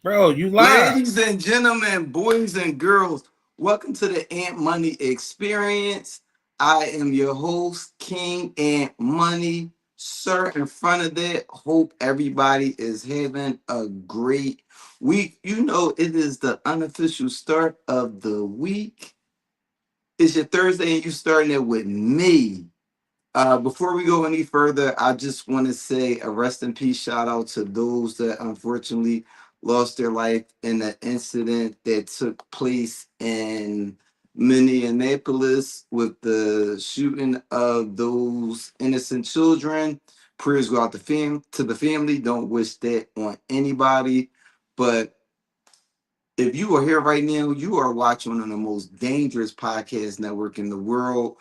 Bro, you live. Ladies and gentlemen, boys and girls, welcome to the Ant Money Experience. I am your host, King Ant Money. Sir, in front of that, hope everybody is having a great week. You know, it is the unofficial start of the week. It's your Thursday, and you starting it with me. Before we go any further, I just want to say a rest in peace shout out to those that unfortunately lost their life in the incident that took place in Minneapolis with the shooting of those innocent children. Prayers go out to the family. Don't wish that on anybody. But if you are here right now, you are watching on the most dangerous podcast network in the world,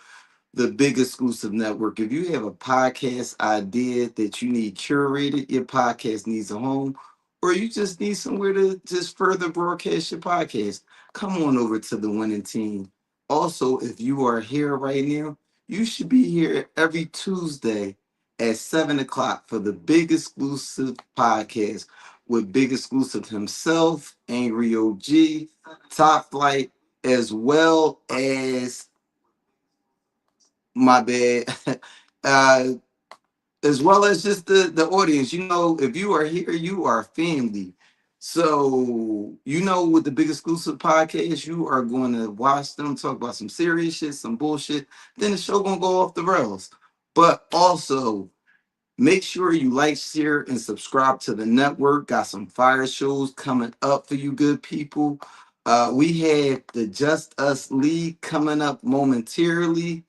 the big exclusive network. If you have a podcast idea that you need curated, your podcast needs a home, or you just need somewhere to just further broadcast your podcast, come on over to the winning team. Also, if you are here right now, you should be here every Tuesday at 7 o'clock for the big exclusive podcast with big exclusive himself, Angry OG, Top Flight, as well as my bad. uh as well as just the audience. You know, if you are here, you are family. So you know, with the big exclusive podcast, you are going to watch them talk about some serious shit, some bullshit, then the show gonna go off the rails. But also, make sure you like, share, and subscribe to the network. Got some fire shows coming up for you good people. We have the Just Us League coming up momentarily.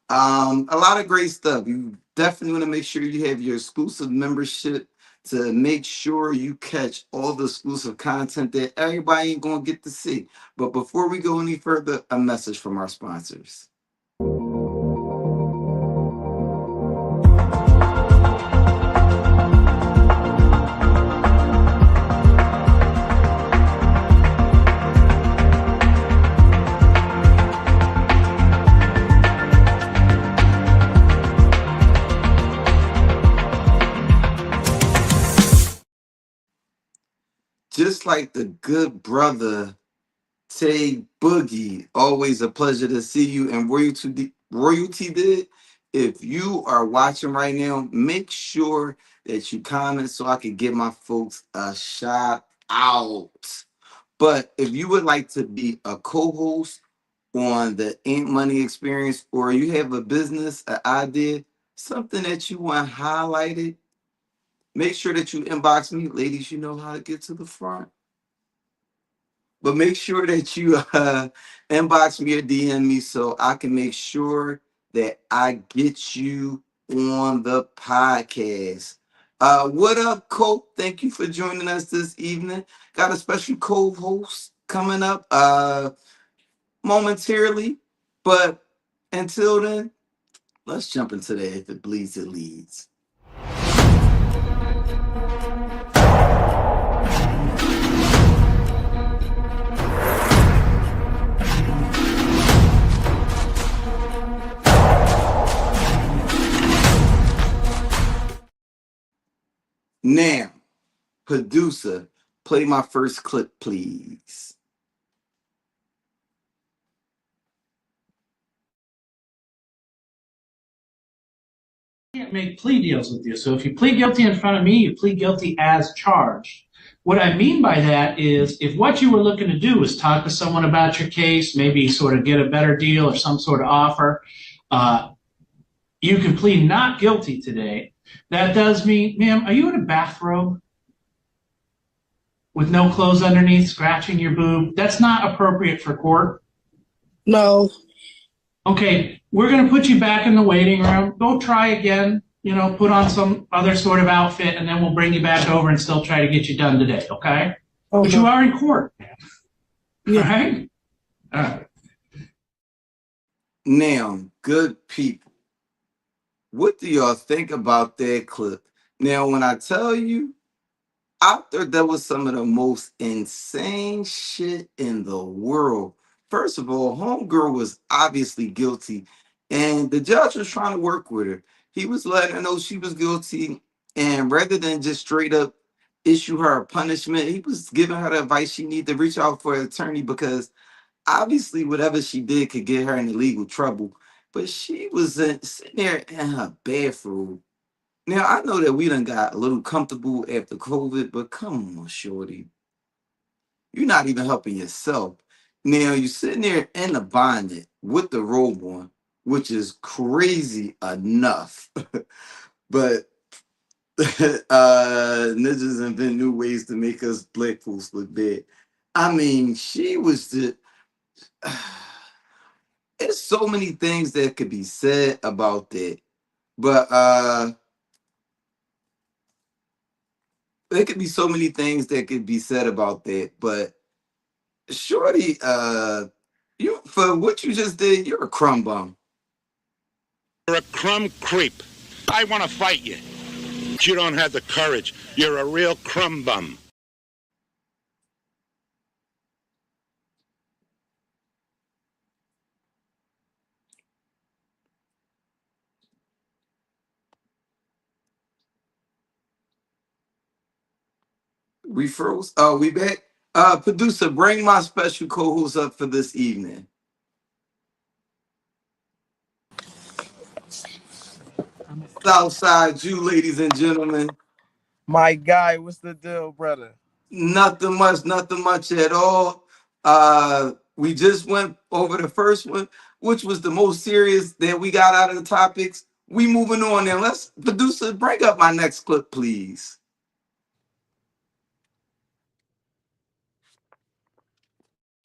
A lot of great stuff. You definitely want to make sure you have your exclusive membership to make sure you catch all the exclusive content that everybody ain't gonna get to see. But before we go any further, a message from our sponsors. Just like the good brother Tay Boogie, always a pleasure to see you. And royalty did. If you are watching right now, make sure that you comment so I can give my folks a shout out. But if you would like to be a co-host on the Ink Money Experience, or you have a business, an idea, something that you want highlighted, make sure that you inbox me. Ladies, you know how to get to the front. But make sure that you inbox me or DM me so I can make sure that I get you on the podcast. What up, Cope? Thank you for joining us this evening. Got a special co-host coming up momentarily. But until then, let's jump into that. If it bleeds, it leads. Now, producer, play my first clip, please. Can't make plea deals with you. So if you plead guilty in front of me, you plead guilty as charged. What I mean by that is if what you were looking to do is talk to someone about your case, maybe sort of get a better deal or some sort of offer, uh, you can plead not guilty today. That does mean, ma'am, are you in a bathrobe with no clothes underneath, scratching your boob? That's not appropriate for court. No. Okay, we're going to put you back in the waiting room. Go try again, put on some other sort of outfit, and then we'll bring you back over and still try to get you done today, okay? But you are in court, Yeah. all right? All right. Now, good people, what do y'all think about that clip? Now, when I tell you, I thought that was some of the most insane shit in the world. First of all, Homegirl was obviously guilty, and the judge was trying to work with her. He was letting her know she was guilty, and rather than just straight up issue her a punishment. He was giving her the advice she needed to reach out for an attorney because obviously whatever she did could get her in illegal trouble. But she was sitting there in her bathroom. Now I know that we done got a little comfortable after COVID, but come on, shorty, you're not even helping yourself. Now you're sitting there in the bonnet with the robe on, which is crazy enough. But niggas invent new ways to make us black folks look bad. I mean, she was the. There's so many things that could be said about that, but there could be so many things that could be said about that. But shorty, you for what you just did, you're a crumb bum. You're a crumb creep. I want to fight you. You don't have the courage. You're a real crumb bum. We froze. Oh, we back. Producer, bring my special co-host up for this evening. SouthsideJu, ladies and gentlemen. My guy, what's the deal, brother? Nothing much at all. We just went over the first one, which was the most serious that we got out of the topics. We moving on now. Let's producer bring up my next clip, please.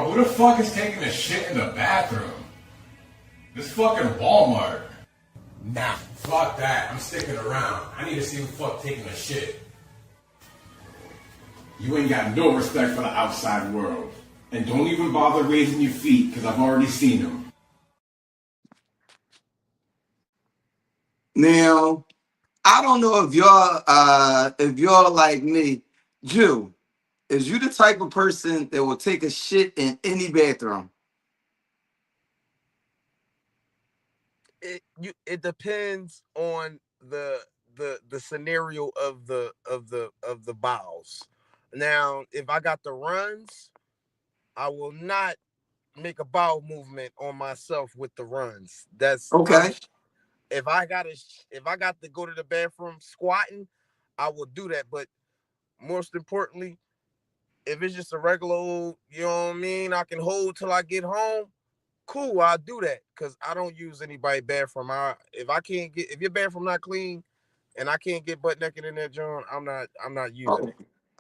Who the fuck is taking a shit in the bathroom? This fucking Walmart. Nah, fuck that. I'm sticking around. I need to see who the fuck taking a shit. You ain't got no respect for the outside world. And don't even bother raising your feet, because I've already seen them. Now, I don't know if y'all like me. Jew, is you the type of person that will take a shit in any bathroom? It depends on the scenario of the bowels. Now, if I got the runs, I will not make a bowel movement on myself with the runs. Okay. If I got to go to the bathroom squatting, I will do that. But most importantly, if it's just a regular old, you know what I mean, I can hold till I get home. Cool, I'll do that because I don't use anybody's bathroom. If your bathroom not clean and I can't get butt naked in that joint, I'm not using Oh, it.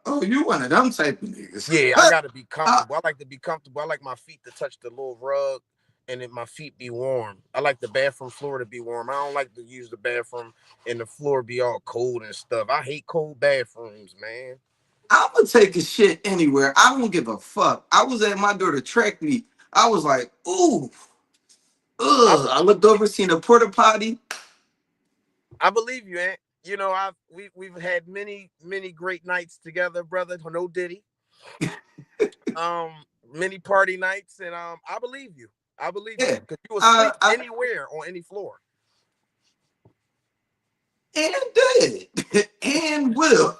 oh, you one of them type of niggas. Yeah, I gotta be uh, comfortable. I like to be comfortable. I like my feet to touch the little rug and then my feet be warm. I like the bathroom floor to be warm. I don't like to use the bathroom and the floor be all cold and stuff. I hate cold bathrooms, man. I'm gonna take a shit anywhere. I don't give a fuck. I was at my daughter track meet. I was like, ooh, I ugh. I looked over, seen a porta potty. I believe you, Aunt. You know, we've had many great nights together, brother. No Diddy. Um, many party nights, and I believe you. I believe you Yeah. because you will sleep I anywhere on any floor. and did and will.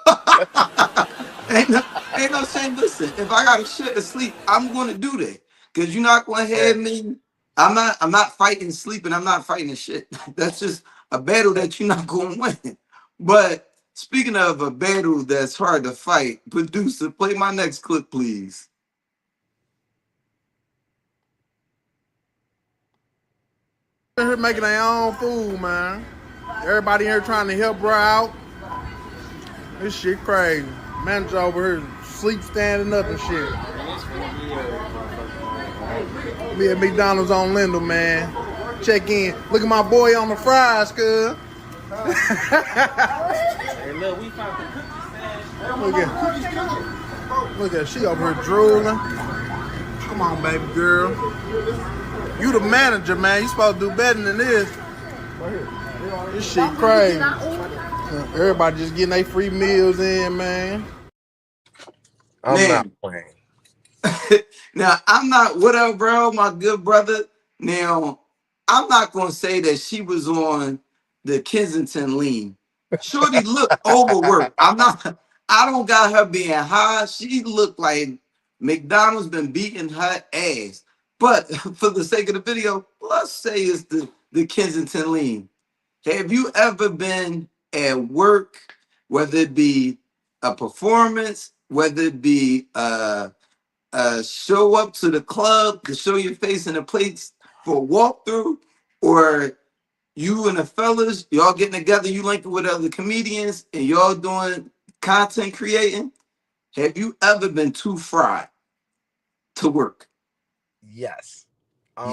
ain't, no, ain't no saying, listen, if I got shit to sleep, I'm gonna do that. Cause you're not gonna Yeah. have me. I'm not fighting sleep and I'm not fighting shit. That's just a battle that you're not gonna win. But speaking of a battle that's hard to fight, producer, play my next clip, please. Here making their own food, man. Everybody here trying to help her out. This shit crazy. Manager over here sleep standing up and shit. Be at McDonald's on Lindell, man. Check in. Look at my boy on the fries, cuz. Hey, look, we found the cookie stash. Look at she over here drooling. Come on, baby girl. You the manager, man. You supposed to do better than this. This shit crazy. Everybody just getting their free meals in, man. I'm not Man, playing. now I'm not what up, bro, my good brother. Now, I'm not gonna say that she was on the Kensington lean. Shorty looked overworked. I don't got her being high. She looked like McDonald's been beating her ass. But for the sake of the video, let's say it's the Kensington Lean. Have you ever been at work, whether it be a performance, whether it be show up to the club to show your face in a place for a walkthrough, or you and the fellas, y'all getting together, you linking with other comedians, and y'all doing content creating? Have you ever been too fried to work? Yes. A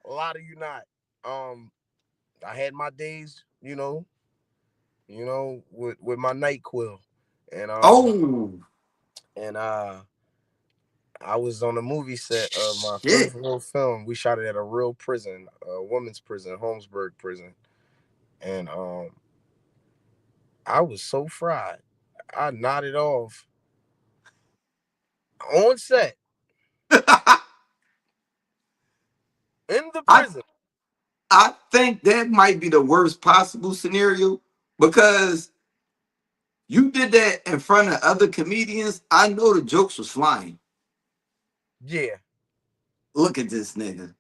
lot of you not. I had my days, with my NyQuil, and Oh and I was on the movie set of my shit! first real film. We shot it at a real prison, a women's prison, Holmesburg prison, and I was so fried. I nodded off on set in the I prison. I think that might be the worst possible scenario because you did that in front of other comedians. I know the jokes was flying. Yeah, Look at this nigga.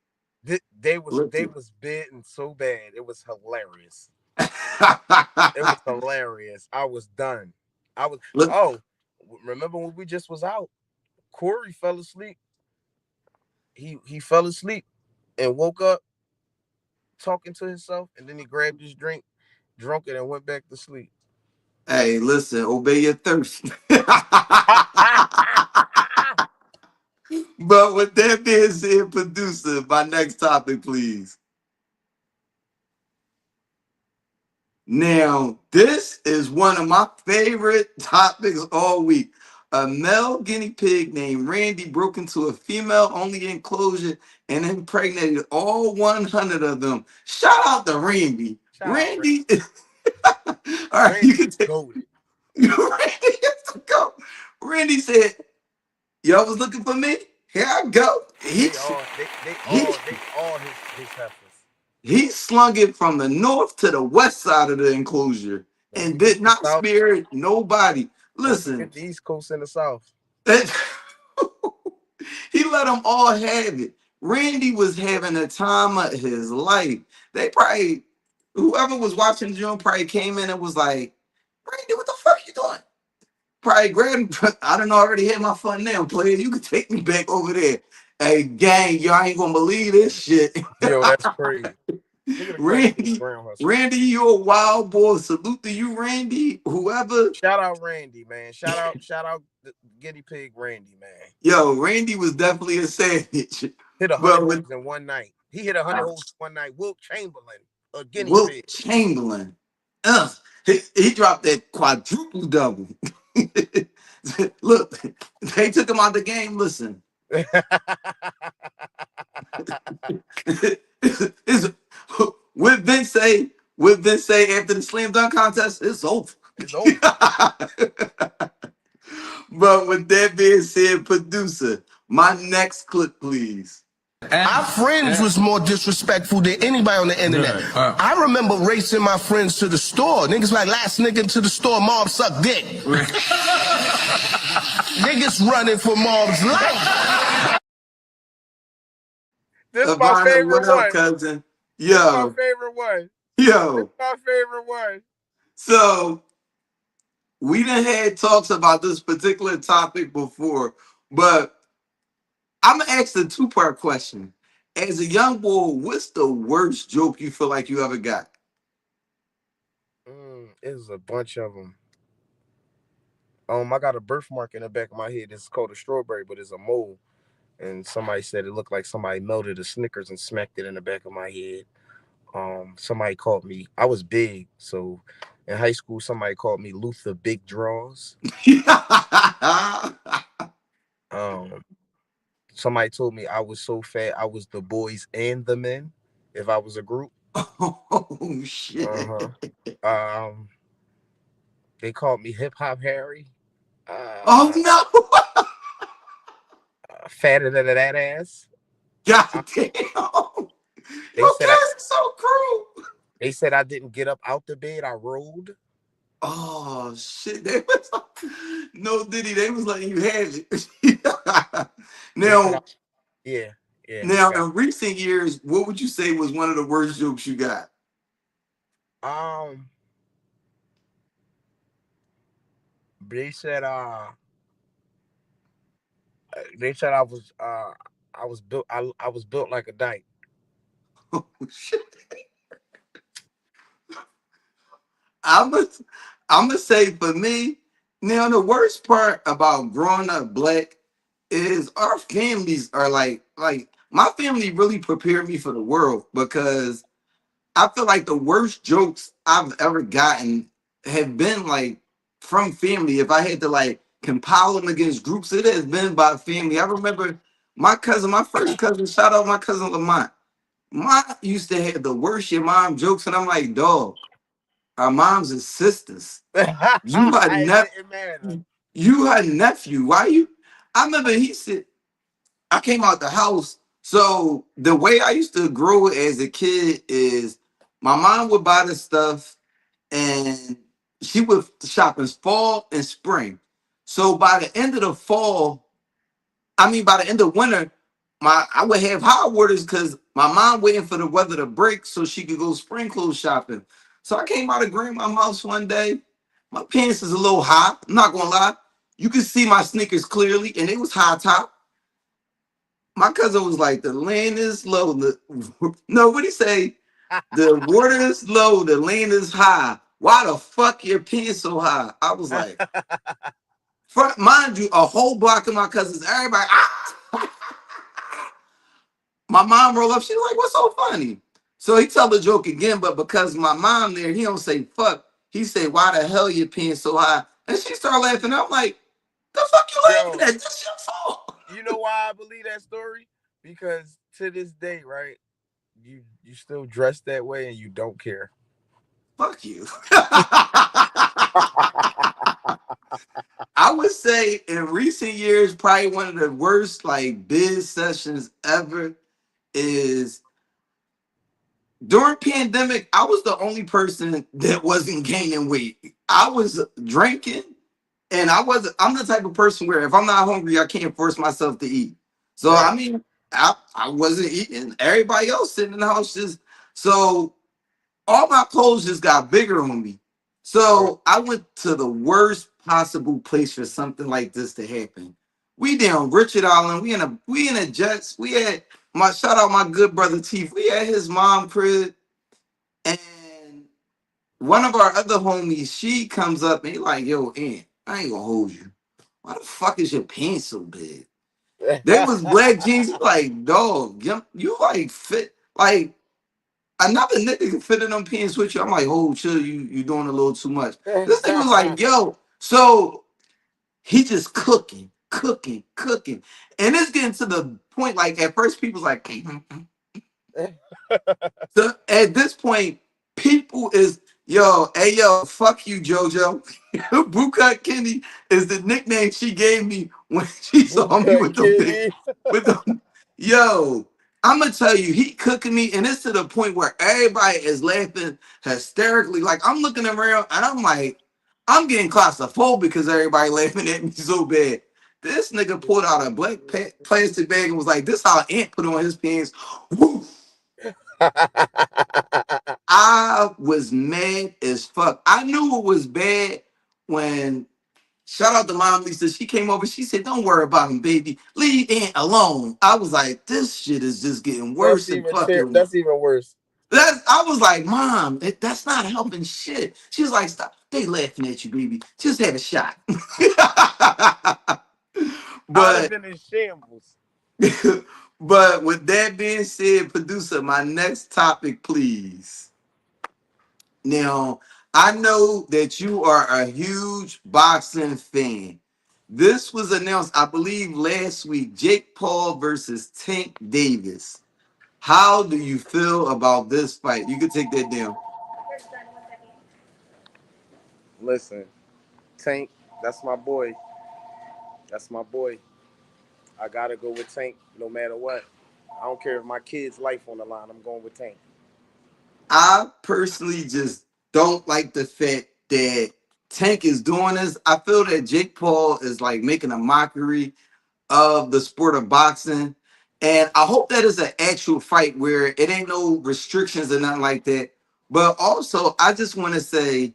they was Look they at was bitten so bad. It was hilarious. It was look. hilarious. I was done. I was. Oh, remember when we just was out? Corey fell asleep. He fell asleep and woke up talking to himself, and then he grabbed his drink, drunk it, and went back to sleep. Hey, listen, obey your thirst. But with that being said, producer, my next topic, please. Now, this is one of my favorite topics all week. A male guinea pig named Randy broke into a female only enclosure and impregnated all 100 of them. Shout out to Randy. Shout out, Randy. All right, you Randy can is take goated. Randy has to go. Randy said, y'all was looking for me? Here I go. They all his heifers. He slung it from the north to the west side of the enclosure Don't and forget did the not south. spare nobody. Don't Listen, forget the East Coast and the South. he let them all have it. Randy was having the time of his life. They probably, whoever was watching June probably came in and was like, Randy, what the fuck you doing? Probably grabbed, I don't know, I already had my fun now, player. You could take me back over there. Hey, gang, y'all ain't gonna believe this shit. Yo, that's crazy. Look at the crack in the Randy, ground hustle. Randy, you a wild boy. Salute to you, Randy. Whoever. Shout out Randy, man. Shout out the guinea pig Randy, man. Yo, Randy was definitely a savage. Hit 100 But holes with in one night. He hit 100 holes one night. Wilt Chamberlain, a guinea Wilt pig. Chamberlain, he dropped that quadruple double. Look, they took him out the game. Listen, it's, what Vince say after the slam dunk contest, it's over. It's over. But with that being said, producer, my next clip, please. My friends was more disrespectful than anybody on the internet. I remember racing my friends to the store. Niggas like, last nigga to the store, Mob suck dick. Niggas running for Mob's life. This is my favorite one. Cousin? Yo. This is my favorite one. Yo. This is my favorite one. So, we done had talks about this particular topic before, but I'm going to ask the two-part question. As a young boy, what's the worst joke you feel like you ever got? It was a bunch of them. I got a birthmark in the back of my head. It's called a strawberry, but it's a mole. And somebody said it looked like somebody melted a Snickers and smacked it in the back of my head. Somebody called me. I was big, so in high school, somebody called me Luther Big Draws. Somebody told me I was so fat, I was the boys and the men if I was a group. Oh shit. They called me Hip Hop Harry. Oh no. Fatter than that ass. God damn. Your guys are so cruel. They said I didn't get up out the bed, I rolled. Oh shit! They was no Diddy. They was letting you have it. They said, now, yeah, yeah, now, got in recent years, what would you say was one of the worst jokes you got? it. They said, I was built, I was built like a dyke. Oh shit! I'm gonna, I'm gonna say for me. Now, the worst part about growing up black is our families are like my family really prepared me for the world because I feel like the worst jokes I've ever gotten have been like from family. If I had to like compile them against groups, it has been by family. I remember my cousin, my first cousin, shout out my cousin Lamont. Mom used to have the worst your mom jokes, and I'm like, dog, our moms and sisters. You had It nephew. didn't matter. You had nephew. Why you? I remember he said, I came out the house. So the way I used to grow as a kid is my mom would buy the stuff and she would shop in fall and spring. So by the end of the fall, I mean by the end of winter, I would have hot waters because my mom waiting for the weather to break so she could go spring clothes shopping. So I came out of grandma's house one day. My pants is a little high. I'm not gonna lie. You could see my sneakers clearly, and it was high top. My cousin was like, the land is low. No, what he say? The water is low, the land is high. Why the fuck your pants so high? I was like, mind you, a whole block of my cousins, everybody, ah! My mom rolled up, she's like, what's so funny? So he tell the joke again, but because my mom there, he don't say fuck. He say, why the hell your pants so high? And she started laughing. I'm like, the fuck you laughing Yo, at? This your fault. you know why I believe that story? Because to this day, right, you still dress that way and you don't care. Fuck you. I would say in recent years, probably one of the worst like biz sessions ever is during pandemic. I was the only person that wasn't gaining weight. I was drinking, and I'm the type of person where if I'm not hungry, I can't force myself to eat. So Right. I mean, I wasn't eating. Everybody else sitting in the house just so all my clothes just got bigger on me. Right. So I went to the worst possible place for something like this to happen. We down Richard Island. We in a Jets. We had my shout out my good brother Teeth. We had his mom crib, and one of our other homies, she comes up and he like, yo, Aunt, I ain't gonna hold you. Why the fuck is your pants so big? They was black jeans. Like, dog, you like fit like another nigga can fit in them pants with you. I'm like, oh, chill, you doing a little too much. This nigga was like, yo, so he just cooking, cooking, cooking. And it's getting to the point, like at first people was like, so at this point, people is yo, hey yo, fuck you, JoJo. Bootcut Kenny is the nickname she gave me when she saw me Bootcut with them big, kitty. with them. Yo, I'm gonna tell you, he cooking me, and it's to the point where everybody is laughing hysterically. Like I'm looking around, and I'm like, I'm getting claustrophobic because everybody laughing at me so bad. This nigga pulled out a black plastic bag and was like, "This how Ant put on his pants." Woo. I was mad as fuck. I knew it was bad when shout out to Mom Lisa. She came over. She said, "Don't worry about him, baby. Leave Aunt alone." I was like, "This shit is just getting worse and fucking." That's even worse. I was like, "Mom, that's not helping shit." She was like, "Stop. They laughing at you, baby. Just have a shot." I'd have but been in shambles. but with that being said, producer, my next topic, please. Now, I know that you are a huge boxing fan. This was announced, I believe, last week. Jake Paul versus Tank Davis. How do you feel about this fight? You can take that down. Listen, Tank, that's my boy. That's my boy. I gotta go with Tank no matter what. I don't care if my kid's life on the line. I'm going with Tank. I personally just don't like the fact that Tank is doing this. I feel that Jake Paul is like making a mockery of the sport of boxing. And I hope that is an actual fight where it ain't no restrictions or nothing like that. But also, I just want to say,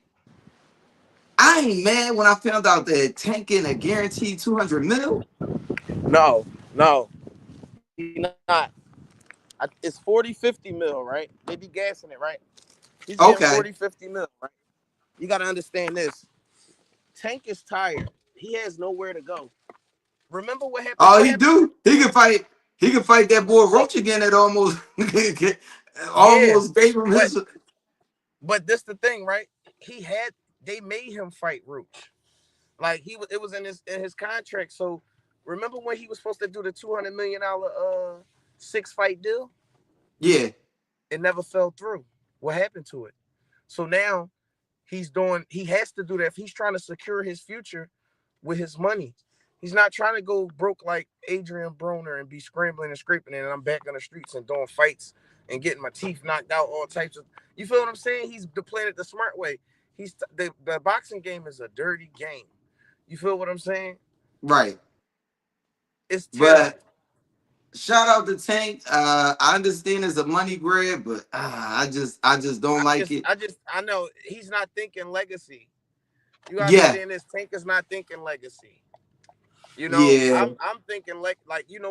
I ain't mad when I found out that Tank getting a guaranteed 200 mil. No, he not. It's 40, 50 mil, right? They be gassing it, right? He's getting Okay. 40, 50 mil, right? You got to understand this. Tank is tired. He has nowhere to go. Remember what happened? Oh, What he happened? do. He can fight. He can fight that boy So, Roach again. That almost, yeah, almost gave him his. but this the thing, right? They made him fight Roach. Like it was in his contract. So remember when he was supposed to do the $200 million 6-fight deal? Yeah. It never fell through. What happened to it? So now he has to do that if he's trying to secure his future with his money. He's not trying to go broke like Adrian Broner and be scrambling and scraping and I'm back on the streets and doing fights and getting my teeth knocked out, all types of. You feel what I'm saying? He's playing it the smart way. The boxing game is a dirty game. You feel what I'm saying? Right. It's terrible. But shout out to Tank. I understand it's a money grab, but I just don't like it. I know he's not thinking legacy. You Yeah. understand this? Tank is not thinking legacy. You know, Yeah. I'm thinking like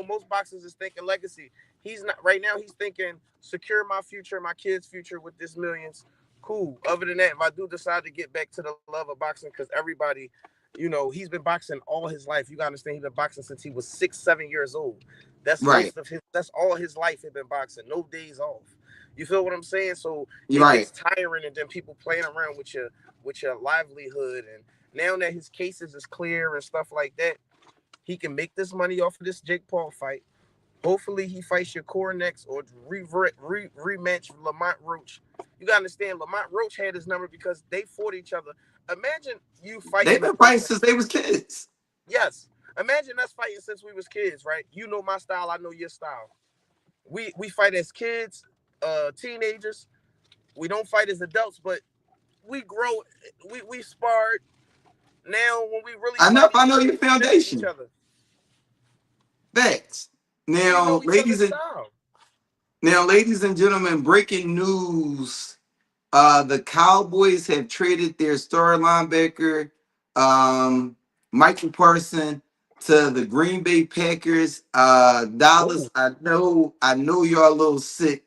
most boxers is thinking legacy. He's not right now. He's thinking secure my future, my kids' future with this millions. Cool. Other than that, if I do decide to get back to the love of boxing, because everybody, he's been boxing all his life. You gotta understand, he's been boxing since he was 6-7 years old. That's right. That's all his life he's been boxing. No days off. You feel what I'm saying? So it gets tiring, and then people playing around with your livelihood. And now that his cases is clear and stuff like that, he can make this money off of this Jake Paul fight. Hopefully he fights Shakur next or rematch Lamont Roach. You gotta understand, Lamont Roach had his number because they fought each other. Imagine you fighting. They've been fighting since they was kids. Yes. Imagine us fighting since we was kids, right? You know my style, I know your style. We fight as kids, teenagers. We don't fight as adults, but we grow. We sparred. Now when we really I know your foundation. Each other. Facts. Now, ladies and gentlemen, breaking news. The Cowboys have traded their star linebacker, Michael Parsons, to the Green Bay Packers. Dallas, I know y'all a little sick.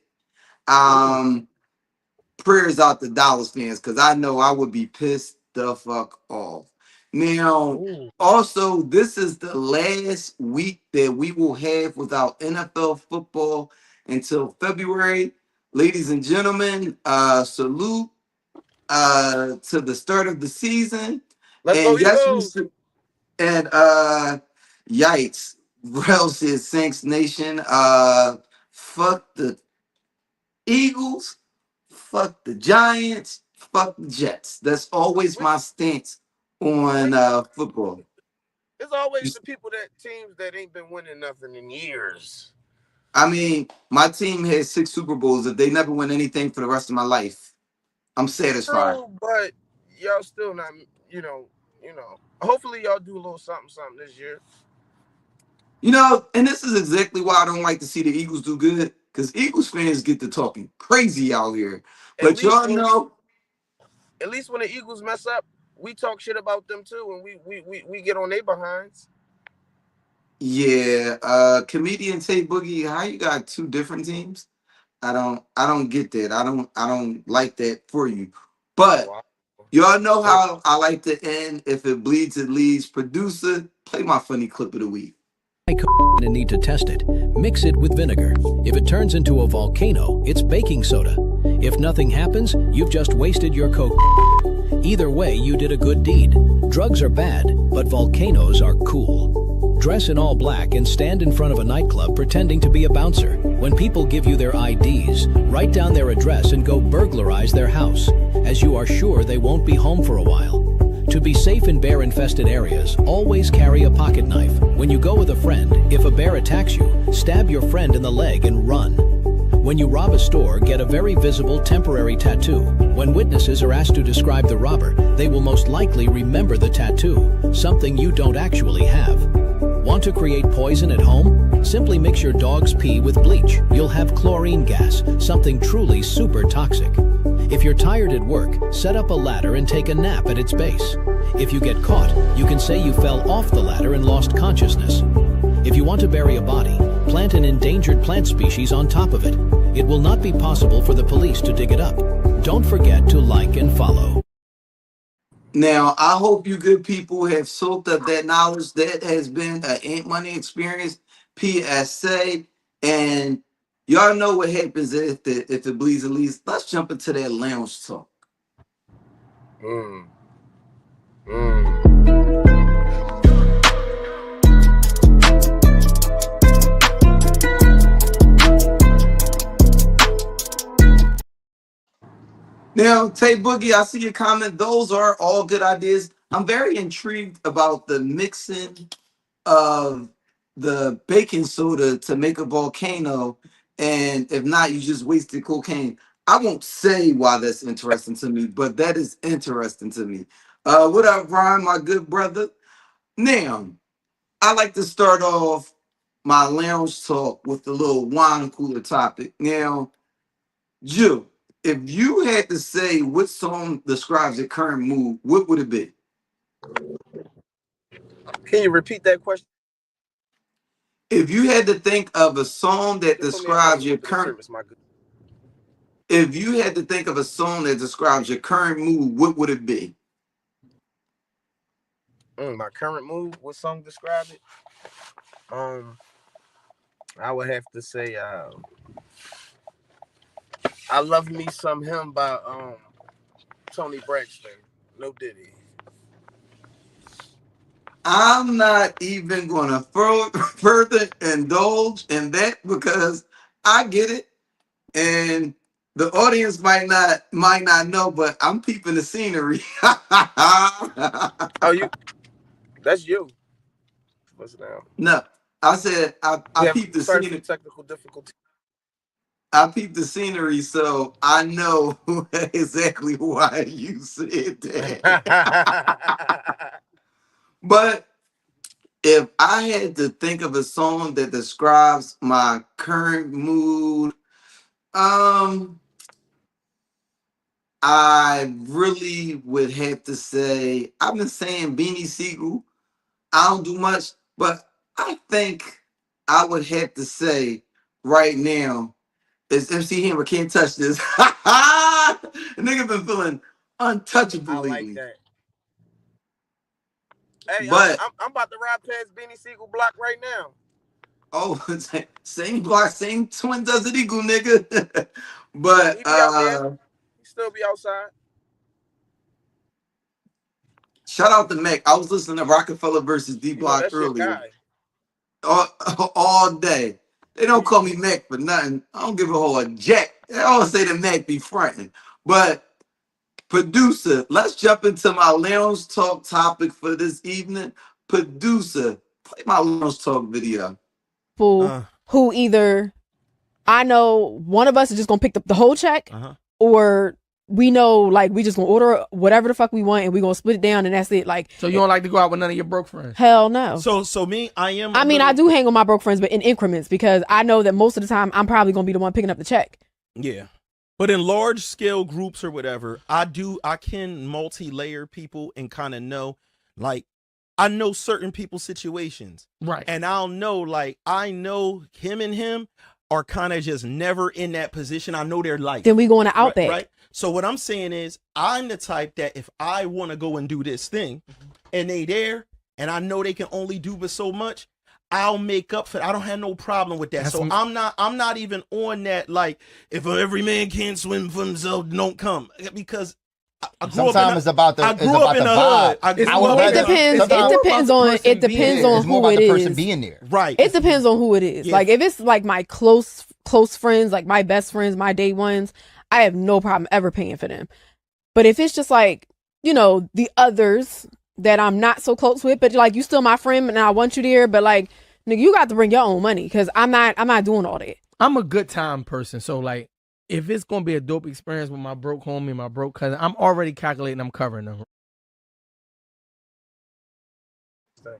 Prayers out to Dallas fans, because I know I would be pissed the fuck off. Now, also, this is the last week that we will have without NFL football until February. Ladies and gentlemen, salute to the start of the season. Let's go, Eagles. And yikes. Rel says, Saints Nation, fuck the Eagles, fuck the Giants, fuck the Jets. That's always my stance on football. It's always the teams that ain't been winning nothing in years. I mean, my team has 6 Super Bowls. If they never win anything for the rest of my life, I'm satisfied. True, but y'all still not, hopefully y'all do a little something this year. And this is exactly why I don't like to see the Eagles do good, because Eagles fans get to talking crazy out here. But y'all know, at least when the Eagles mess up, we talk shit about them too, and we get on their behinds. Yeah, comedian Tay Boogie, how you got 2 different teams? I don't get that. I don't like that for you. But y'all know how I like to end. If it bleeds, it leads. Producer, play my funny clip of the week. And need to test it. Mix it with vinegar. If it turns into a volcano, it's baking soda. If nothing happens, you've just wasted your Coke. Either way, you did a good deed. Drugs are bad, but volcanoes are cool. Dress in all black and stand in front of a nightclub pretending to be a bouncer. When people give you their IDs, write down their address and go burglarize their house, as you are sure they won't be home for a while. To be safe in bear-infested areas, always carry a pocket knife. When you go with a friend, if a bear attacks you, stab your friend in the leg and run. When you rob a store, get a very visible temporary tattoo. When witnesses are asked to describe the robber, they will most likely remember the tattoo, something you don't actually have. Want to create poison at home? Simply mix your dog's pee with bleach. You'll have chlorine gas, something truly super toxic. If you're tired at work, set up a ladder and take a nap at its base. If you get caught, you can say you fell off the ladder and lost consciousness. If you want to bury a body, plant an endangered plant species on top of it. It will not be possible for the police to dig it up. Don't forget to like and follow. Now, I hope you good people have soaked up that knowledge. That has been an Ant Money Experience PSA. And y'all know what happens if it bleeds at least. Let's jump into that lounge talk. Now, Tay Boogie, I see your comment. Those are all good ideas. I'm very intrigued about the mixing of the baking soda to make a volcano, and if not, you just wasted cocaine. I won't say why that's interesting to me, but that is interesting to me. What up, Ryan, my good brother? Now, I like to start off my lounge talk with a little wine cooler topic. Now, Ju, if you had to say what song describes your current mood, what would it be? Can you repeat that question? If you had to think of a song that describes your current, if you had to think of a song that describes your current mood, what would it be? My current mood. What song describe it? I would have to say, "I Love Me Some Him" by Tony Braxton. No Diddy. I'm not even going to further indulge in that because I get it, and the audience might not know, but I'm peeping the scenery. Oh, that's you. What's now? No, I said I peeped the scenery. Technical difficulty. I peeped the scenery, so I know exactly why you said that. But if I had to think of a song that describes my current mood, I really would have to say I've been saying Beanie Siegel. I don't do much, but I think I would have to say right now is MC Hammer. Can't touch this. Nigga been feeling untouchable lately. I like that. Hey, but I'm about to ride past Beanie Siegel block right now. Oh, same block, same twin doesn't equal, nigga. But he be out there. He still be outside. Shout out to Mac. I was listening to Rockefeller versus D Block earlier. All day. They don't call me Mac for nothing. I don't give a whole jack. They always say the Mac be fronting. But producer, let's jump into my lounge talk topic for this evening. Producer, play my lounge talk video. Who either I know one of us is just gonna pick up the whole check, or we know like we just gonna order whatever the fuck we want and we gonna split it down and that's it. Like, so you don't like to go out with none of your broke friends? Hell no. So me, I do hang with my broke friends, but in increments because I know that most of the time I'm probably gonna be the one picking up the check. Yeah. But in large scale groups or whatever, I can multi-layer people and kind of know, like, I know certain people's situations. Right. And I'll know, like, I know him and him are kind of just never in that position. I know their life. Then we going to Outback. Right. So what I'm saying is I'm the type that if I want to go and do this thing and they there and I know they can only do but so much, I'll make up for it. I don't have no problem with that. So I'm not even on that, like, if every man can't swim for himself, don't come. Because sometimes it's about the hood. It depends on who it is. Person being there. Right. It depends on who it is. Yeah. Like if it's like my close friends, like my best friends, my day ones, I have no problem ever paying for them. But if it's just like, you know, the others that I'm not so close with, but like you still my friend and I want you there, but like nigga, you got to bring your own money because I'm not doing all that. I'm a good time person. So like, if it's gonna be a dope experience with my broke homie, my broke cousin, I'm already calculating I'm covering them.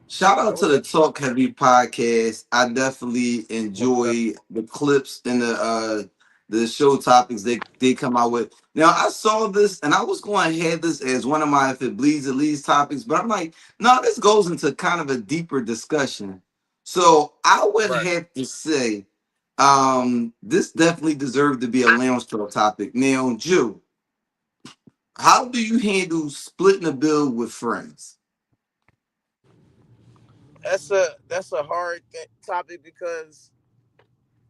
Shout out to the Talk Heavy podcast. I definitely enjoy the clips and the show topics they come out with. Now I saw this and I was going to have this as one of my if it bleeds it leads topics, but I'm like, no, this goes into kind of a deeper discussion. So I would have to say, this definitely deserved to be a lounge talk topic. Now, Jew, how do you handle splitting a bill with friends? That's a hard topic because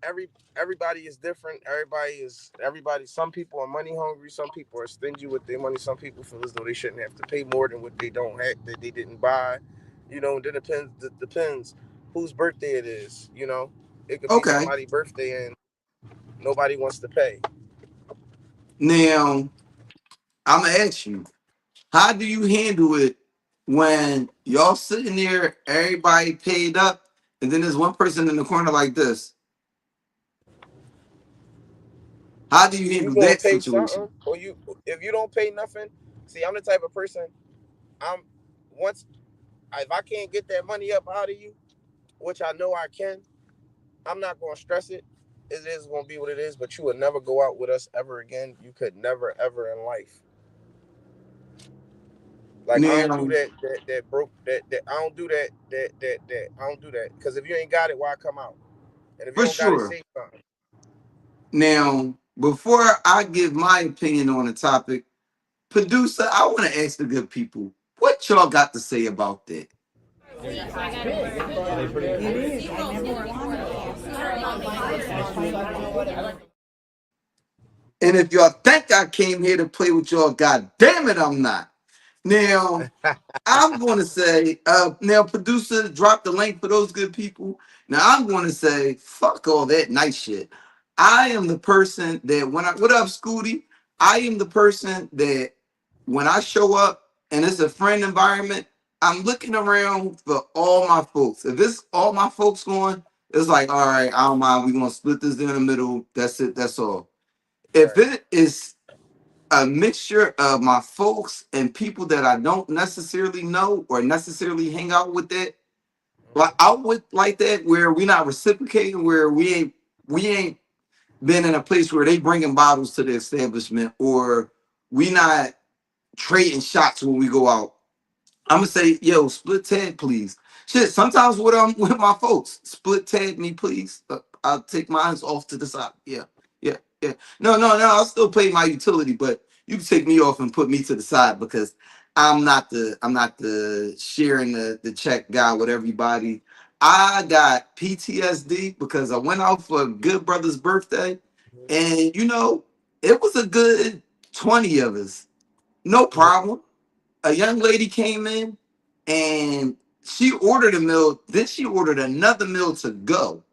everybody is different. Everybody. Some people are money hungry. Some people are stingy with their money. Some people feel as though they shouldn't have to pay more than what they don't have that they didn't buy. You know, it depends whose birthday it is. You know, it could be Okay. somebody's birthday and nobody wants to pay. Now, I'm gonna ask you, how do you handle it when y'all sitting there, everybody paid up, and then there's one person in the corner like this? How do you You handle gonna that pay situation? something, or you if you don't pay nothing. See, I'm the type of person. I'm once if I can't get that money up out of you, which I know I can, I'm not gonna stress it. It is gonna be what it is. But you would never go out with us ever again. You could never ever in life. Like I don't do Now, that broke that I don't do that I don't do that because if you ain't got it, why come out? And if you for don't got it, sure. say something. Now, before I give my opinion on the topic, producer, I want to ask the good people, what y'all got to say about that? And if y'all think I came here to play with y'all, god damn it, I'm not. Now, I'm going to say, now, producer, drop the link for those good people. Now, I'm going to say, fuck all that nice shit. I am the person that what up, Scooty? I am the person that when I show up and it's a friend environment, I'm looking around for all my folks. If it's all my folks going, it's like, all right, I don't mind. We're going to split this in the middle. That's it. That's all. If it is a mixture of my folks and people that I don't necessarily know or necessarily hang out with that, like out with like that, where we not reciprocating, where we ain't been in a place where they bringing bottles to the establishment, or we not trading shots when we go out. I'm gonna say, yo, split tag, please. Shit, sometimes when I'm with my folks, split tag me, please. I'll take mine off to the side. Yeah, yeah, yeah. No. I'll still pay my utility, but you can take me off and put me to the side because I'm not the sharing the check guy with everybody. I got PTSD because I went out for a good brother's birthday, and it was a good 20 of us. No problem. A young lady came in and she ordered a meal. Then she ordered another meal to go.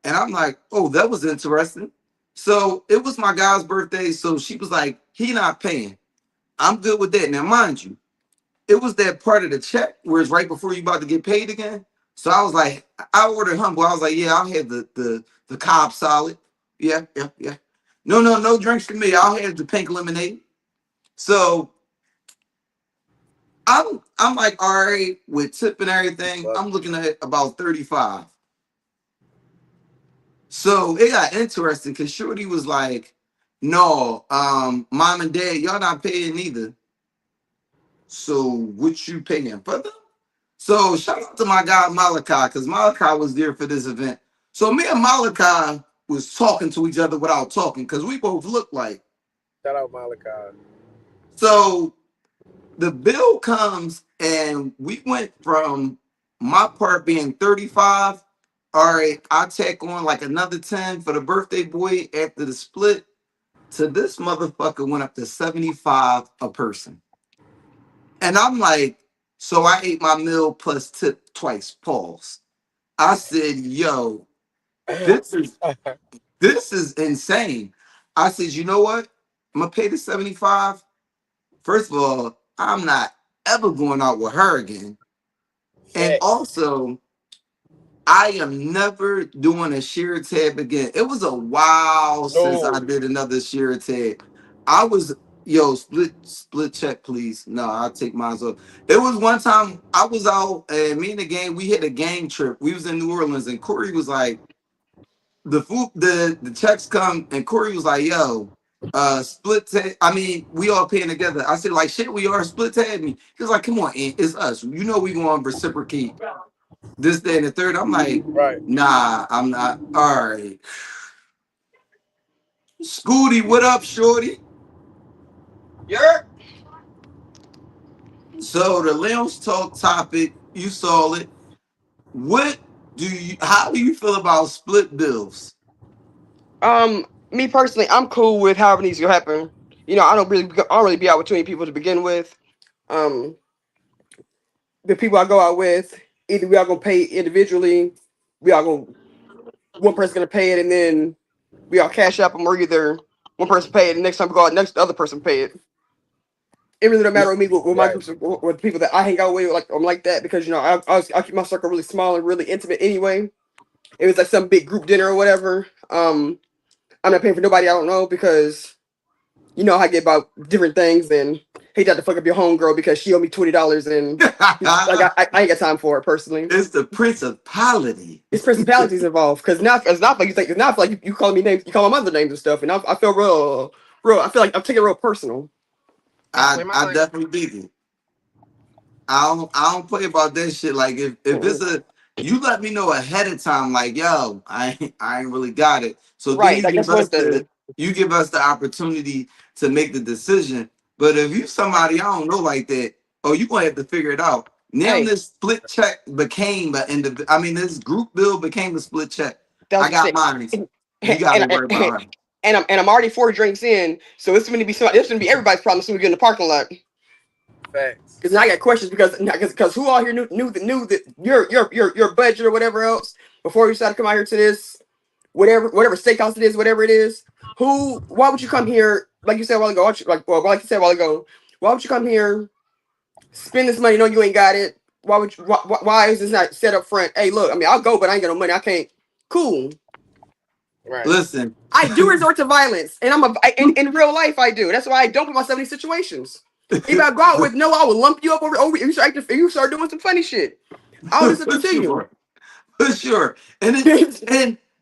And I'm like, oh, that was interesting. So it was my guy's birthday. So she was like, he not paying. I'm good with that. Now, mind you, it was that part of the check where it's right before you about to get paid again. So I was like, I ordered humble. I was like, yeah, I'll have the Cobb solid. Yeah, yeah, yeah. No drinks for me. I'll have the pink lemonade. So I'm like, all right, with tip and everything, I'm looking at about 35. So it got interesting because Shorty was like, no, mom and dad, y'all not paying either. So what you paying for them? So shout out to my guy Malachi, because Malachi was there for this event. So me and Malachi was talking to each other without talking, because we both look like. Shout out Malachi. So the bill comes and we went from my part being 35. All right, I tack on like another 10 for the birthday boy after the split. To this motherfucker went up to 75 a person. And I'm like, so I ate my meal plus tip twice. Pause. I said, yo, this is insane. I said, you know what? I'm gonna pay the 75. First of all, I'm not ever going out with her again. And also, I am never doing a shear tab again. It was a while since I No. did another shear tab. I was split check, please. No, I'll take mine off. It was one time I was out and me and the gang, we hit a gang trip. We was in New Orleans and Corey was like, the checks come and Corey was like, yo, split tab. I mean, we all paying together. I said, like, shit, we are split tab me. He was like, come on, Aunt, it's us. You know we gonna reciprocate this, day, and the third. I'm like, Right. nah, I'm not. All right. Scooty, what up, shorty? Yeah. So the Lounge Talk topic, you saw it. How do you feel about split bills? Me personally, I'm cool with however needs to happen. You know, I don't really be out with too many people to begin with. Um, the people I go out with, either we all gonna pay individually, we all gonna one person's gonna pay it, and then we all cash up them, or either one person pay it, and next time we go out, next the other person pay it. It really don't matter with me with my Right. groups with the people that I hang out with, like I'm like that because you know I keep my circle really small and really intimate anyway. It was like some big group dinner or whatever. I'm not paying for nobody I don't know because you know how I get about different things and hate that to fuck up your homegirl because she owe me $20 and like I ain't got time for it personally. It's the principality. It's principalities involved because now it's not like you think it's not like you calling me names, you call my mother names and stuff, and I feel real. I feel like I'm taking it real personal. I definitely dig it. I don't play about that shit. Like if it's a you let me know ahead of time, like yo, I ain't really got it. So then Right, like that's one thing. you give us the opportunity to make the decision. But if you somebody I don't know like that, oh, you gonna have to figure it out. Now Hey, this split check became this group bill became a split check. that was I the got shit. mine. You gotta And, worry about her. and I'm already 4 drinks in, so it's gonna be everybody's problem. So we get in the parking lot. Facts. Because now I got questions because who all here knew that your budget or whatever else before you decided to come out here to this whatever steakhouse it is, whatever it is. Why would you come here like you said a while ago? Like you said a while ago, why would you come here, spend this money, know you ain't got it? Why is this not set up front? Hey, look, I mean I'll go, but I ain't got no money. I can't. Cool. Right. Listen, I do resort to violence, and in real life I do. That's why I don't put myself in these situations. If I go out with no, I will lump you up over you start doing some funny shit. I'll do something for to you. sure. For sure. And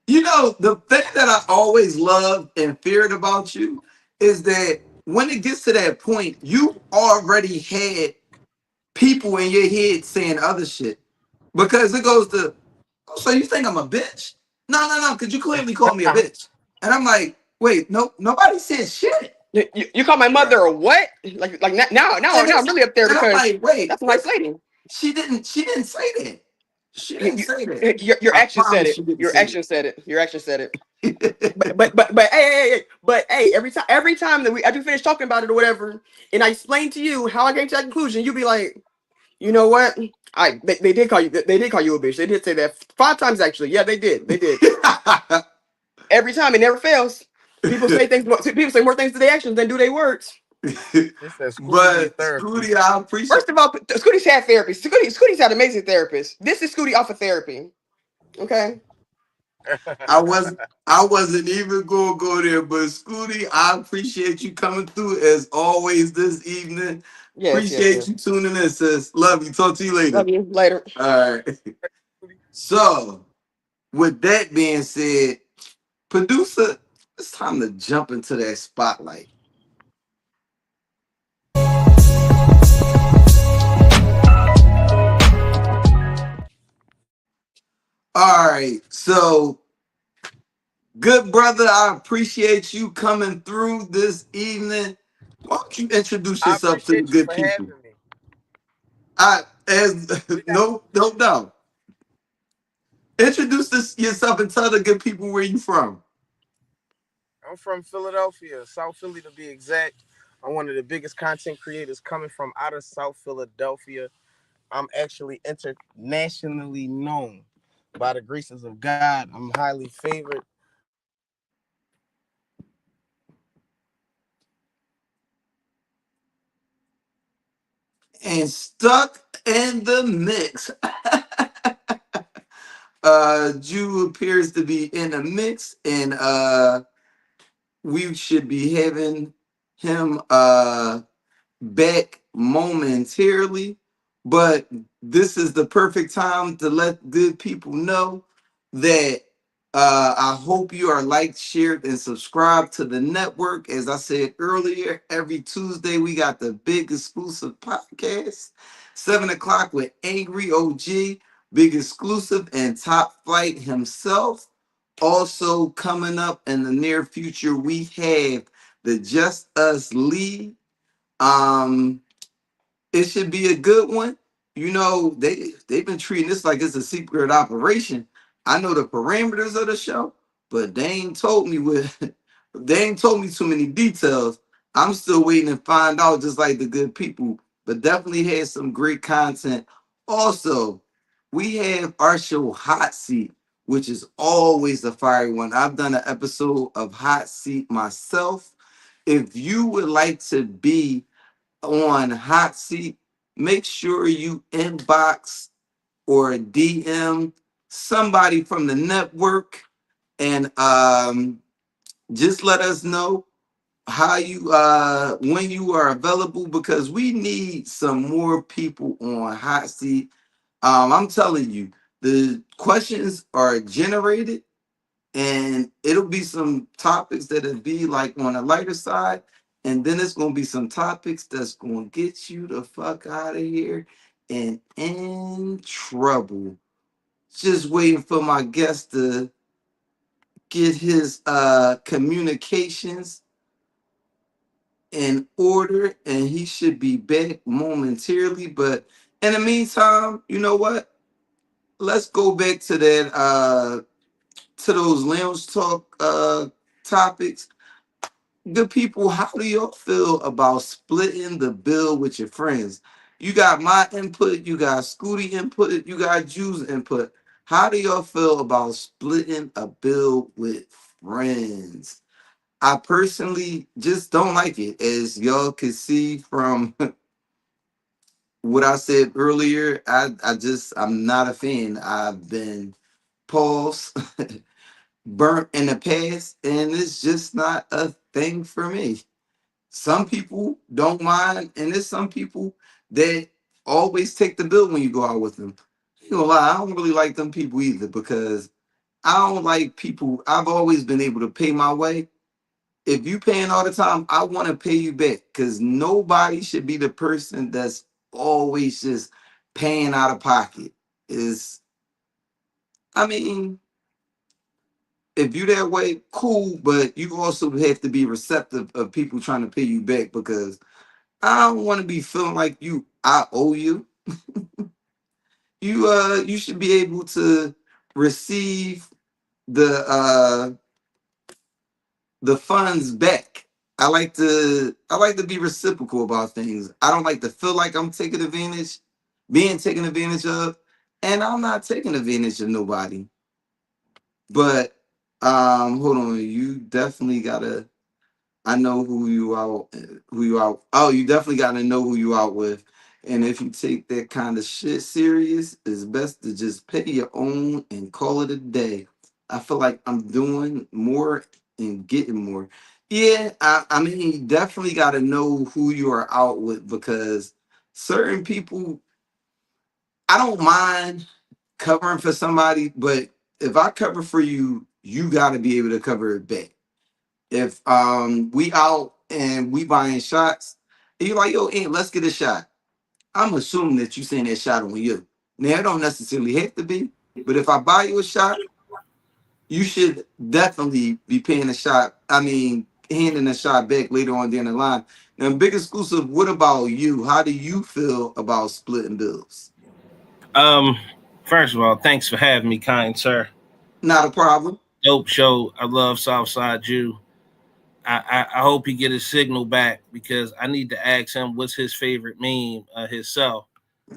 you know, the thing that I always loved and feared about you is that when it gets to that point, you already had people in your head saying other shit. Because it goes to, oh, so you think I'm a bitch? No, because you clearly called me a bitch. And I'm like, wait, no, nobody said shit. You call my mother a what? Like now I'm really up there And I'm because like, wait, that's a nice lady. she didn't say that. She didn't say that. Your I action said promise it. she didn't Your say action said it. Your action said it. it. But hey, every time that after we finish talking about it or whatever, and I explain to you how I came to that conclusion, you be like, you know what? They did call you a bitch. They did say that 5 times actually. Yeah, they did. They did. Every time it never fails. People say things. People say more things to their actions than do their words. But Scooty, I appreciate. First of all, Scooty's had therapy. Scooty's had amazing therapists. This is Scooty off of therapy. Okay. I wasn't even gonna go there, but Scooty, I appreciate you coming through as always this evening. Yes. Appreciate you tuning in, sis. Love you. Talk to you later. Love you. Later. All right. So, with that being said, producer, it's time to jump into that spotlight. All right, so good brother, I appreciate you coming through this evening. Why don't you introduce yourself to the good people? No doubt. Introduce yourself and tell the good people where you from. I'm from Philadelphia, South Philly to be exact. I'm one of the biggest content creators coming from out of South Philadelphia. I'm actually internationally known by the graces of God. I'm highly favored. And stuck in the mix. Ju appears to be in the mix, and we should be having him back momentarily. But this is the perfect time to let good people know that I hope you are liked, shared, and subscribed to the network. As I said earlier, every Tuesday we got the big exclusive podcast, 7 o'clock with Angry OG, big exclusive, and Top Flight himself. Also coming up in the near future, we have the Just Us League. It should be a good one. You know, they've been treating this like it's a secret operation. I know the parameters of the show, but they ain't told me what they ain't told me too many details. I'm still waiting to find out, just like the good people, but definitely had some great content. Also, we have our show Hot Seat, which is always a fiery one. I've done an episode of Hot Seat myself. If you would like to be on Hot Seat, make sure you inbox or DM somebody from the network, and just let us know how you when you are available, because we need some more people on Hot Seat. I'm telling you, the questions are generated, and it'll be some topics that'll be like on a lighter side, and then it's gonna be some topics that's gonna get you the fuck out of here and in trouble. Just waiting for my guest to get his communications in order, and he should be back momentarily. But in the meantime, you know what? Let's go back to that to those lounge talk topics. Good people, how do y'all feel about splitting the bill with your friends? You got my input, you got Scooty input, you got Juice input. How do y'all feel about splitting a bill with friends? I personally just don't like it. As y'all can see from what I said earlier, I'm not a fan. I've been paused, burnt in the past, and it's just not a thing for me. Some people don't mind, and there's some people that always take the bill when you go out with them. You know, lie, I don't really like them people either, because I don't like people. I've always been able to pay my way. If you paying all the time, I want to pay you back, because nobody should be the person that's always just paying out of pocket. Is I mean, if you that way, cool, but you also have to be receptive of people trying to pay you back, because I don't want to be feeling like I owe you. You should be able to receive the the funds back. I like to be reciprocal about things. I don't like to feel like I'm being taken advantage of, and I'm not taking advantage of nobody. But hold on, you definitely gotta I know who you out. Oh, you definitely got to know who you out with. And if you take that kind of shit serious, it's best to just pay your own and call it a day. I feel like I'm doing more and getting more. Yeah, I mean, you definitely got to know who you are out with, because certain people, I don't mind covering for somebody, but if I cover for you, you got to be able to cover it back. If we out and we buying shots, and you're like, yo, Aunt, let's get a shot. I'm assuming that you saying that shot on you. Now it don't necessarily have to be, but if I buy you a shot, you should definitely be paying a shot. I mean, handing a shot back later on down the line. Now, big exclusive, what about you? How do you feel about splitting bills? Um, First of all, thanks for having me, kind sir. Not a problem. Dope show. I love SouthsideJu. I hope he get his signal back, because I need to ask him what's his favorite meme himself.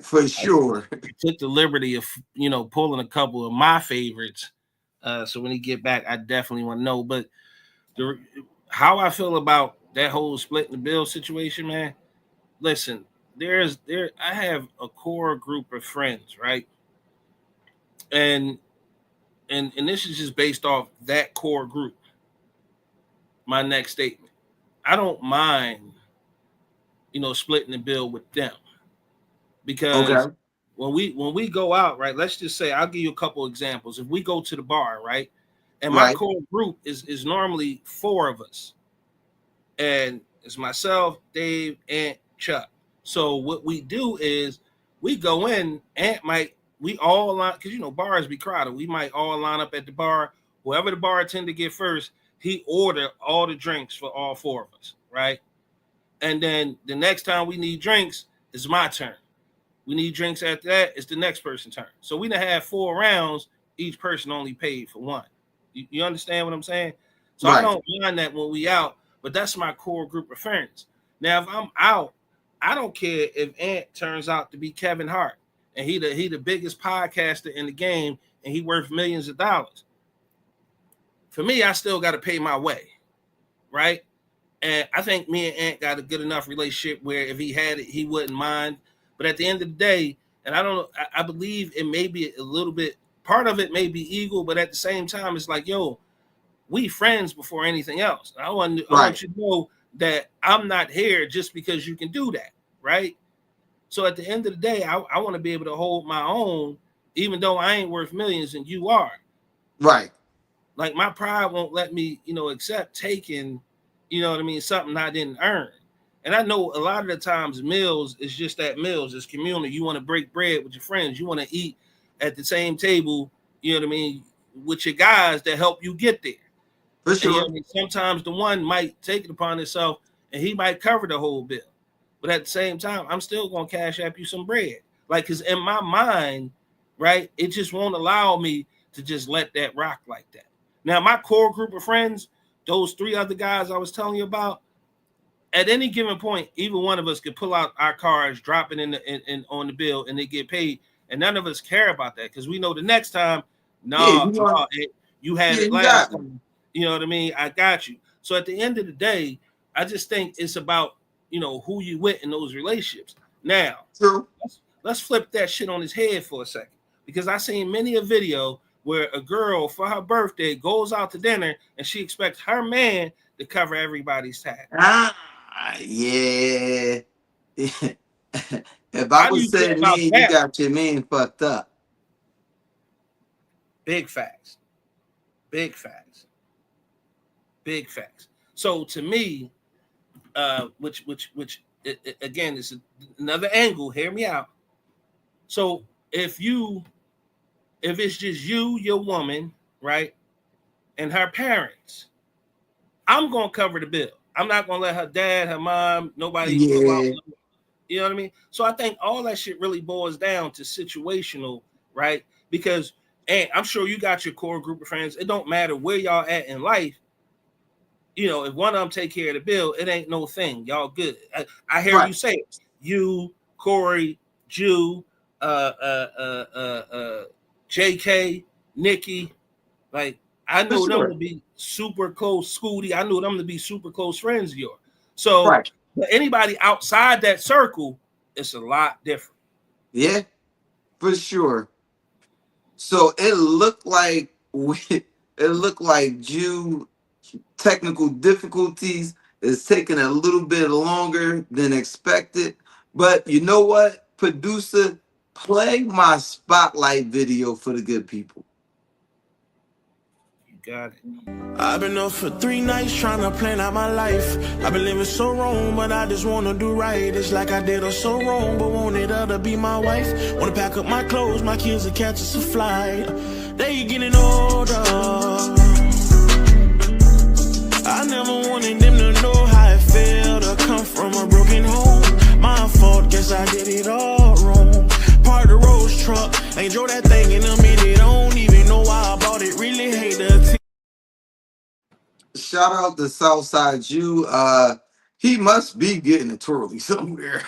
For sure. I took the liberty of pulling a couple of my favorites. So when he get back, I definitely want to know. But how I feel about that whole splitting the bill situation, man. Listen, I have a core group of friends, right? And and this is just based off that core group. My next statement: I don't mind, splitting the bill with them, because when we go out, right? Let's just say, I'll give you a couple examples. If we go to the bar, right, and my core group is normally 4 of us, and it's myself, Dave, and Chuck. So what we do is we go in, we all line, because bars be crowded. We might all line up at the bar. Whoever the bartender get first, he order all the drinks for all 4 of us, right? And then the next time we need drinks, it's my turn. We need drinks after that, it's the next person's turn. So we done have 4 rounds, each person only paid for 1. You understand what I'm saying? So I don't mind that when we out, but that's my core group of friends. Now, if I'm out, I don't care if Ant turns out to be Kevin Hart and he the biggest podcaster in the game and he worth millions of dollars. For me, I still got to pay my way, right? And I think me and Ant got a good enough relationship where if he had it, he wouldn't mind. But at the end of the day, and I believe it may be a little bit, part of it may be ego, but at the same time, it's like, yo, we friends before anything else. I want you to know that I'm not here just because you can do that, right? So at the end of the day, I want to be able to hold my own, even though I ain't worth millions and you are. Right. Like my pride won't let me, accept taking, something I didn't earn. And I know a lot of the times meals is just that meals, it's community. You want to break bread with your friends. You want to eat at the same table, with your guys that help you get there. For sure. And, sometimes the one might take it upon himself and he might cover the whole bill. But at the same time, I'm still going to cash app you some bread. Like, because in my mind, right, it just won't allow me to just let that rock like that. Now, my core group of friends, those 3 other guys I was telling you about, at any given point, either one of us could pull out our cards, drop it in on the bill, and they get paid. And none of us care about that because we know the next time, you had it last time. You know what I mean? I got you. So at the end of the day, I just think it's about, who you with in those relationships. Now, let's flip that shit on his head for a second, because I seen many a video where a girl for her birthday goes out to dinner and she expects her man to cover everybody's tab. Yeah. If I was saying man, you got your man fucked up. Big facts. Big facts. Big facts. So to me, which again is another angle. Hear me out. So if it's just you, your woman, right, and her parents, I'm gonna cover the bill. I'm not gonna let her dad, her mom, nobody. You know what I mean? So I think all that shit really boils down to situational, right? Because, and I'm sure you got your core group of friends. It don't matter where y'all at in life. If one of them take care of the bill, it ain't no thing. Y'all good. I hear you say it. You, Corey, Ju, JK, Nikki, like I know them to be super close. Scooty, I knew them to be super close friends of yours. So, but anybody outside that circle, it's a lot different. Yeah, for sure. So it looked like Ju technical difficulties is taking a little bit longer than expected. But you know what, producer, play my spotlight video for the good people. You got it. I've been up for 3 nights trying to plan out my life. I've been living so wrong, but I just wanna do right. It's like I did her so wrong, but wanted her to be my wife. Wanna pack up my clothes, my kids and catch us a flight. They getting older. I never wanted them to know how it felt to come from a broken home. My fault, guess I did it all wrong. Part of the Rose truck, ain't drove that thing in a minute. Don't even know why I bought it. Really hate the Shout out to SouthsideJu. He must be getting a twirly somewhere.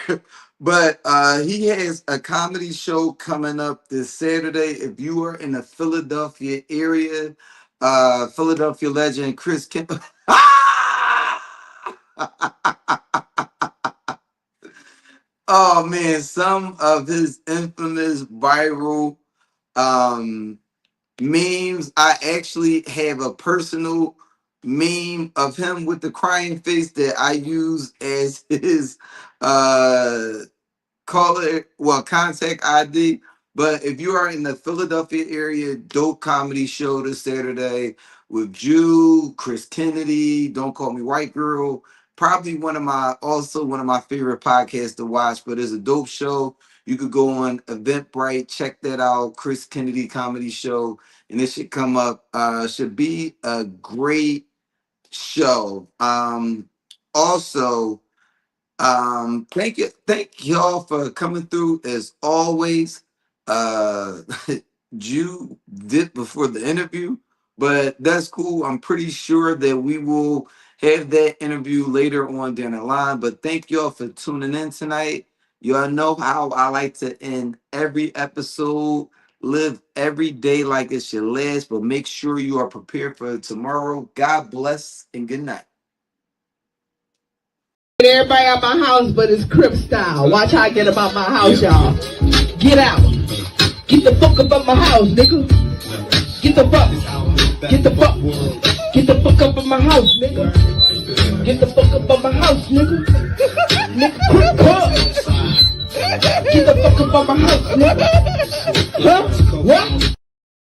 But he has a comedy show coming up this Saturday. If you are in the Philadelphia area, Philadelphia legend Chris Kim. Oh man, some of his infamous viral memes. I actually have a personal meme of him with the crying face that I use as his contact ID. But if you are in the Philadelphia area, dope comedy show this Saturday with Ju, Chris Kennedy, Don't Call Me White Girl. Probably one of my favorite podcasts to watch, but it's a dope show. You could go on Eventbrite, check that out, Chris Kennedy comedy show, and it should come up. Should be a great show. Also, thank y'all for coming through as always. Ju did before the interview, but that's cool. I'm pretty sure that we will have that interview later on down the line. But thank y'all for tuning in tonight. Y'all know how I like to end every episode. Live every day like it's your last, but make sure you are prepared for tomorrow. God bless and good night. Everybody out my house, but it's Crip style. Watch how I get about my house, y'all. Get out. Get the fuck up my house, nigga. Get the fuck. Get the fuck. Get the fuck up my house, nigga. Get the fuck up my house, nigga. Nigga, quick up. Get the fuck up my house, nigga. Huh? What?